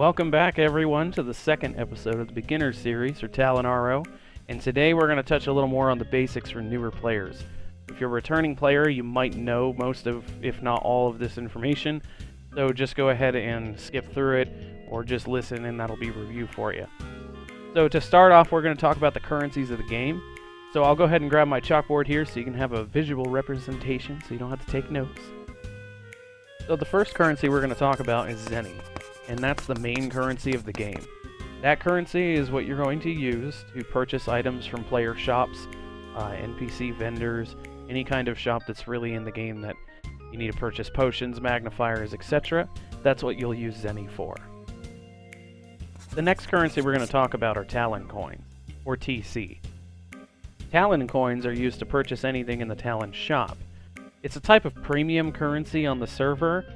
Welcome back everyone to the second episode of the Beginner Series for TalonRO, and today we're going to touch a little more on the basics for newer players. If you're a returning player, you might know most of, if not all of this information, so just go ahead and skip through it, or just listen and that'll be review for you. So to start off, we're going to talk about the currencies of the game. So I'll go ahead and grab my chalkboard here so you can have a visual representation so you don't have to take notes. So the first currency we're going to talk about is Zenny, and that's the main currency of the game. That currency is what you're going to use to purchase items from player shops, NPC vendors, any kind of shop that's really in the game that you need to purchase potions, magnifiers, etc. That's what you'll use Zenny for. The next currency we're going to talk about are Talon coins, or TC. Talon coins are used to purchase anything in the Talon shop. It's a type of premium currency on the server,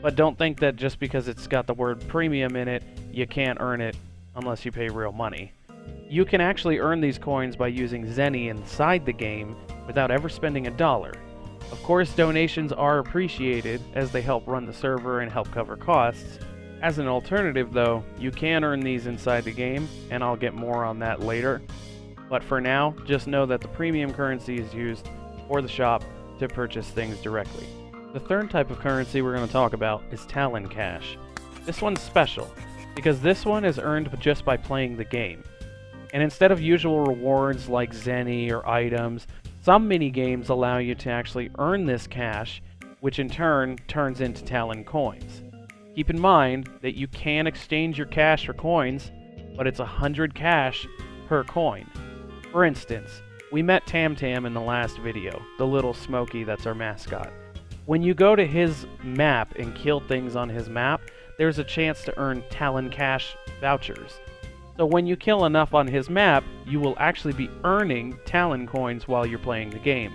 but don't think that just because it's got the word premium in it, you can't earn it unless you pay real money. You can actually earn these coins by using Zenny inside the game without ever spending $1. Of course, donations are appreciated as they help run the server and help cover costs. As an alternative though, you can earn these inside the game, and I'll get more on that later. But for now, just know that the premium currency is used for the shop to purchase things directly. The third type of currency we're going to talk about is Talon Cash. This one's special, because this one is earned just by playing the game. And instead of usual rewards like Zenny or items, some mini-games allow you to actually earn this cash, which in turn turns into Talon coins. Keep in mind that you can exchange your cash for coins, but it's 100 cash per coin. For instance, we met Tam Tam in the last video, the little Smokey that's our mascot. When you go to his map and kill things on his map, there's a chance to earn Talon Cash vouchers. So when you kill enough on his map, you will actually be earning Talon coins while you're playing the game.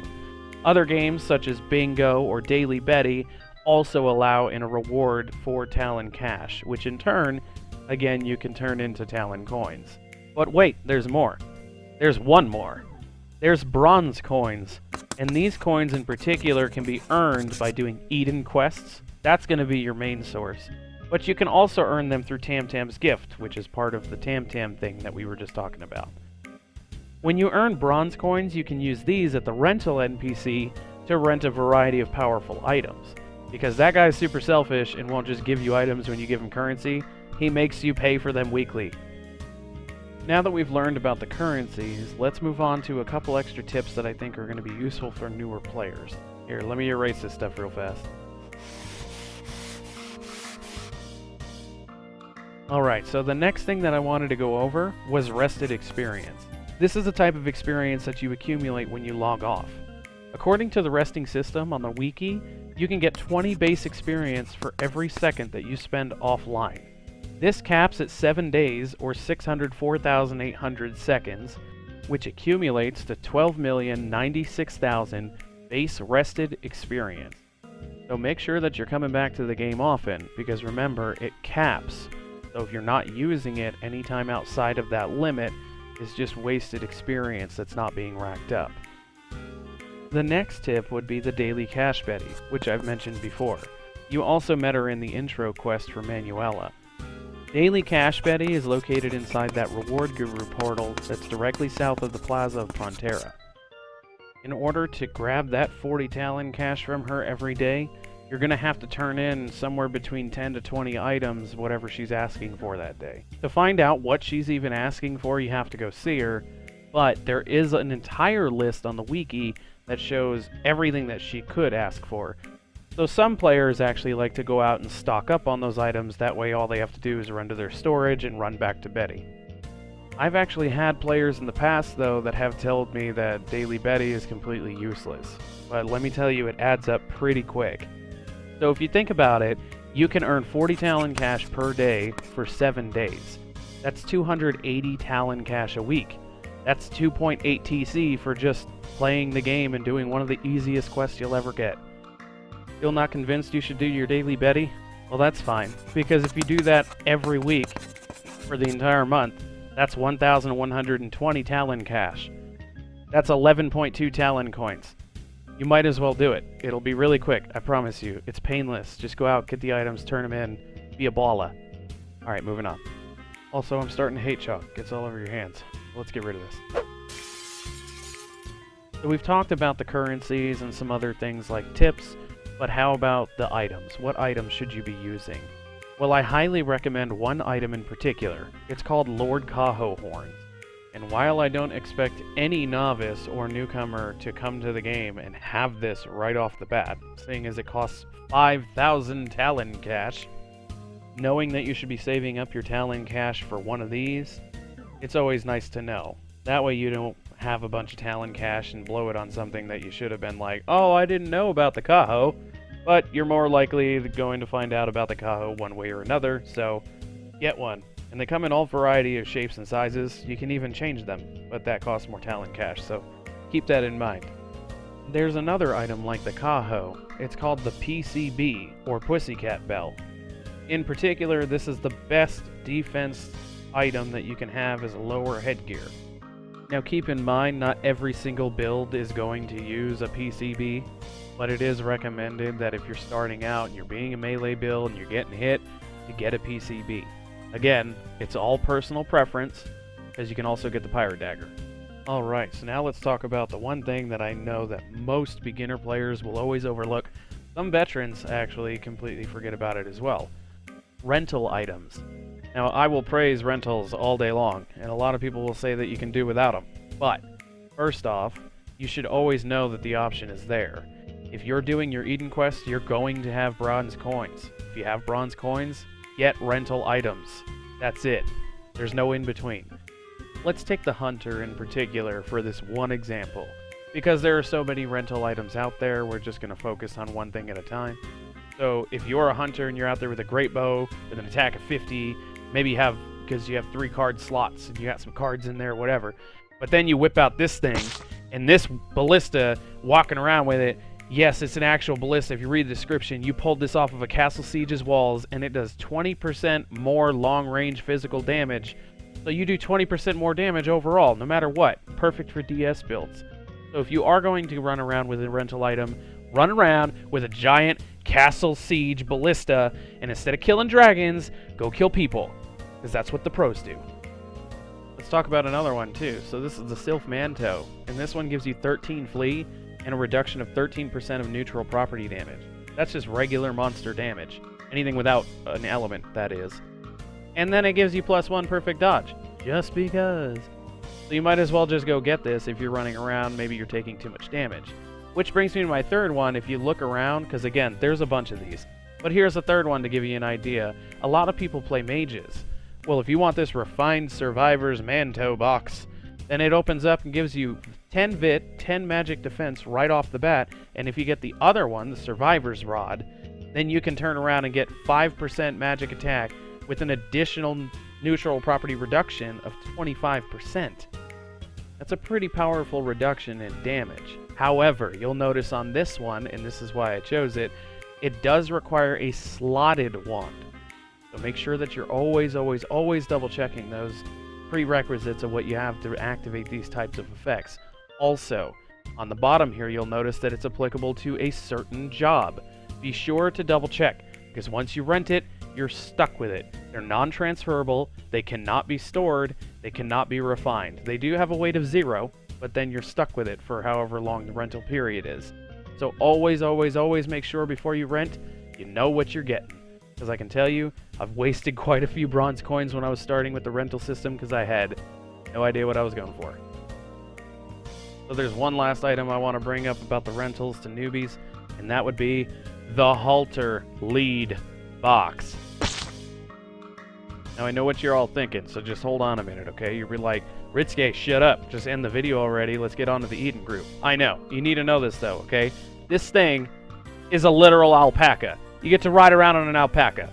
Other games such as Bingo or Daily Betty also allow in a reward for Talon Cash, which in turn, again, you can turn into Talon coins. But wait, there's more. There's one more. There's bronze coins, and these coins in particular can be earned by doing Eden quests. That's going to be your main source. But you can also earn them through Tam Tam's gift, which is part of the Tam Tam thing that we were just talking about. When you earn bronze coins, you can use these at the rental NPC to rent a variety of powerful items. Because that guy's super selfish and won't just give you items when you give him currency, he makes you pay for them weekly. Now that we've learned about the currencies, let's move on to a couple extra tips that I think are going to be useful for newer players. Here, let me erase this stuff real fast. Alright, so the next thing that I wanted to go over was rested experience. This is a type of experience that you accumulate when you log off. According to the resting system on the wiki, you can get 20 base experience for every second that you spend offline. This caps at 7 days, or 604,800 seconds, which accumulates to 12,096,000 base rested experience. So make sure that you're coming back to the game often, because remember, it caps. So if you're not using it anytime outside of that limit, it's just wasted experience that's not being racked up. The next tip would be the Daily Cash Betty, which I've mentioned before. You also met her in the intro quest for Manuela. Daily Cash Betty is located inside that Reward Guru portal that's directly south of the Plaza of Frontera. In order to grab that 40 Talon cash from her every day, you're going to have to turn in somewhere between 10 to 20 items, whatever she's asking for that day. To find out what she's even asking for, you have to go see her, but there is an entire list on the wiki that shows everything that she could ask for. So some players actually like to go out and stock up on those items, that way all they have to do is run to their storage and run back to Betty. I've actually had players in the past though that have told me that Daily Betty is completely useless, but let me tell you, it adds up pretty quick. So if you think about it, you can earn 40 Talon cash per day for 7 days. That's 280 Talon cash a week. That's 2.8 TC for just playing the game and doing one of the easiest quests you'll ever get. Still not convinced you should do your Daily Betty? Well, that's fine, because if you do that every week for the entire month, that's 1,120 Talon cash. That's 11.2 Talon coins. You might as well do it. It'll be really quick, I promise you. It's painless. Just go out, get the items, turn them in, be a baller. Alright, moving on. Also, I'm starting to hate chalk. Gets all over your hands. Let's get rid of this. So we've talked about the currencies and some other things like tips, but how about the items? What items should you be using? Well, I highly recommend one item in particular. It's called Lord Kaho Horns. And while I don't expect any novice or newcomer to come to the game and have this right off the bat, seeing as it costs 5,000 Talon cash, knowing that you should be saving up your Talon cash for one of these, it's always nice to know. That way you don't have a bunch of Talon cash and blow it on something that you should have been like, oh, I didn't know about the Kaho, but you're more likely going to find out about the Kaho one way or another, so get one. And they come in all variety of shapes and sizes. You can even change them, but that costs more Talon cash, so keep that in mind. There's another item like the Kaho. It's called the PCB, or Pussycat Bell. In particular, this is the best defense item that you can have as a lower headgear. Now keep in mind, not every single build is going to use a PCB, but it is recommended that if you're starting out and you're being a melee build and you're getting hit, to get a PCB. Again, it's all personal preference, as you can also get the Pirate Dagger. Alright, so now let's talk about the one thing that I know that most beginner players will always overlook. Some veterans actually completely forget about it as well. Rental items. Now, I will praise rentals all day long, and a lot of people will say that you can do without them. But, first off, you should always know that the option is there. If you're doing your Eden quest, you're going to have bronze coins. If you have bronze coins, get rental items. That's it. There's no in between. Let's take the hunter in particular for this one example. Because there are so many rental items out there, we're just going to focus on one thing at a time. So if you're a hunter and you're out there with a great bow, with an attack of 50, maybe you have, because you have 3 card slots and you got some cards in there, whatever. But then you whip out this thing, and this ballista, walking around with it, yes, it's an actual ballista. If you read the description, you pulled this off of a Castle Siege's walls, and it does 20% more long-range physical damage. So you do 20% more damage overall, no matter what. Perfect for DS builds. So if you are going to run around with a rental item, run around with a giant Castle Siege ballista, and instead of killing dragons, go kill people. Because that's what the pros do. Let's talk about another one, too. So this is the Sylph Manto, and this one gives you 13 flee, and a reduction of 13% of neutral property damage. That's just regular monster damage. Anything without an element, that is. And then it gives you +1 perfect dodge. Just because. So you might as well just go get this if you're running around, maybe you're taking too much damage. Which brings me to my third one. If you look around, because again, there's a bunch of these. But here's a third one to give you an idea. A lot of people play mages. Well, if you want this Refined Survivors Manto box, then it opens up and gives you 10 Vit, 10 magic defense right off the bat, and if you get the other one, the Survivor's Rod, then you can turn around and get 5% magic attack with an additional neutral property reduction of 25%. That's a pretty powerful reduction in damage. However, you'll notice on this one, and this is why I chose it, it does require a slotted wand. So make sure that you're always double checking those prerequisites of what you have to activate these types of effects. Also, on the bottom here, you'll notice that it's applicable to a certain job. Be sure to double check, because once you rent it, you're stuck with it. They're non-transferable, they cannot be stored, they cannot be refined. They do have a weight of 0, but then you're stuck with it for however long the rental period is. So always make sure before you rent, you know what you're getting. Because I can tell you, I've wasted quite a few bronze coins when I was starting with the rental system because I had no idea what I was going for. So there's one last item I want to bring up about the rentals to newbies, and that would be the Halter Lead Box. Now I know what you're all thinking, so just hold on a minute, okay? You'll be like, Ritsuke, shut up. Just end the video already. Let's get on to the Eden group. I know. You need to know this, though, okay? This thing is a literal alpaca. You get to ride around on an alpaca.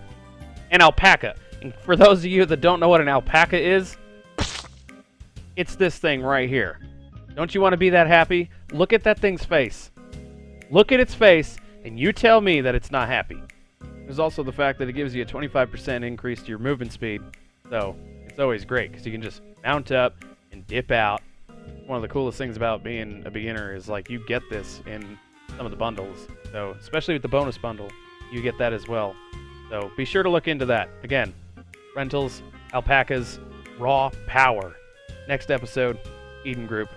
An alpaca. And for those of you that don't know what an alpaca is, it's this thing right here. Don't you want to be that happy? Look at that thing's face. Look at its face, and you tell me that it's not happy. There's also the fact that it gives you a 25% increase to your movement speed. So, it's always great, because you can just mount up and dip out. One of the coolest things about being a beginner is, like, you get this in some of the bundles. So, especially with the bonus bundle, you get that as well. So, be sure to look into that. Again, rentals, alpacas, raw power. Next episode, Eden Group.